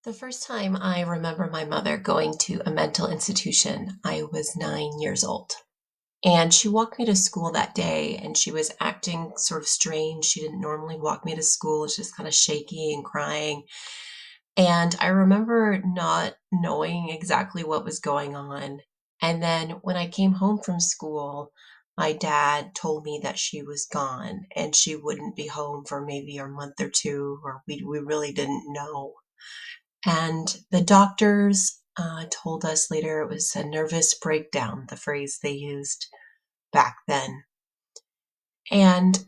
The first time I remember my mother going to a mental institution, I was 9 years old. And she walked me to school that day, and she was acting sort of strange. She didn't normally walk me to school. She was kind of shaky and crying. And I remember not knowing exactly what was going on. And then when I came home from school, my dad told me that she was gone and she wouldn't be home for maybe a month or two, or we really didn't know. And the doctors told us later it was a nervous breakdown, the phrase they used back then. And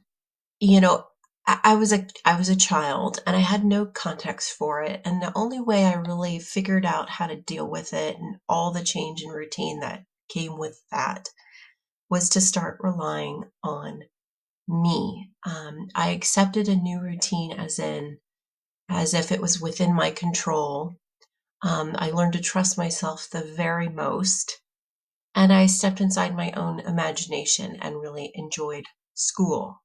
you know, I was a child and I had no context for it. And the only way I really figured out how to deal with it and all the change in routine that came with that was to start relying on me. I accepted a new routine as if it was within my control. I learned to trust myself the very most, and I stepped inside my own imagination and really enjoyed school.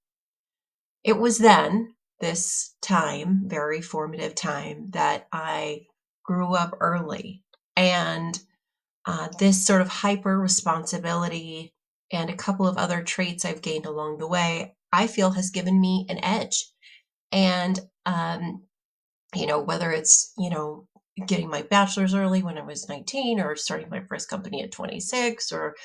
It was then, this time, very formative time, that I grew up early. And this sort of hyper responsibility and a couple of other traits I've gained along the way, I feel has given me an edge. And whether it's, getting my bachelor's early when I was 19 or starting my first company at 26 or,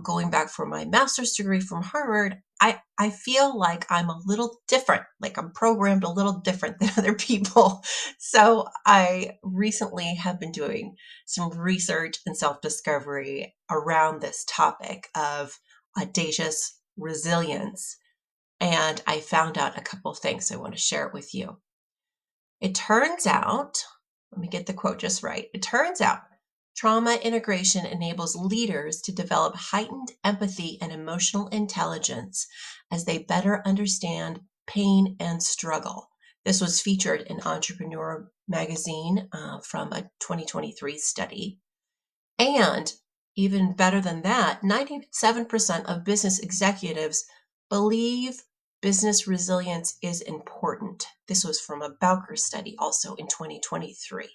going back for my master's degree from Harvard, I feel like I'm a little different, like I'm programmed a little different than other people. So I recently have been doing some research and self-discovery around this topic of audacious resilience. And I found out a couple of things I want to share it with you. It turns out, let me get the quote just right. It turns out trauma integration enables leaders to develop heightened empathy and emotional intelligence as they better understand pain and struggle. This was featured in Entrepreneur magazine from a 2023 study. And even better than that, 97% of business executives believe business resilience is important. This was from a Bowker study also in 2023.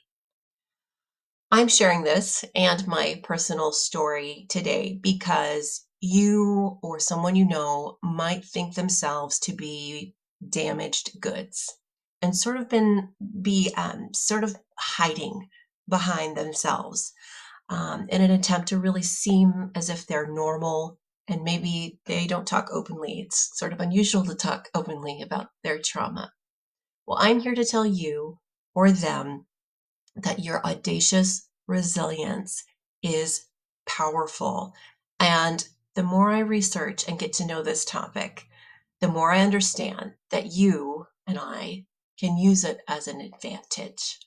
I'm sharing this and my personal story today because you or someone you know might think themselves to be damaged goods and sort of hiding behind themselves in an attempt to really seem as if they're normal, and maybe they don't talk openly. It's sort of unusual to talk openly about their trauma. Well, I'm here to tell you or them that your audacious resilience is powerful. And the more I research and get to know this topic, the more I understand that you and I can use it as an advantage.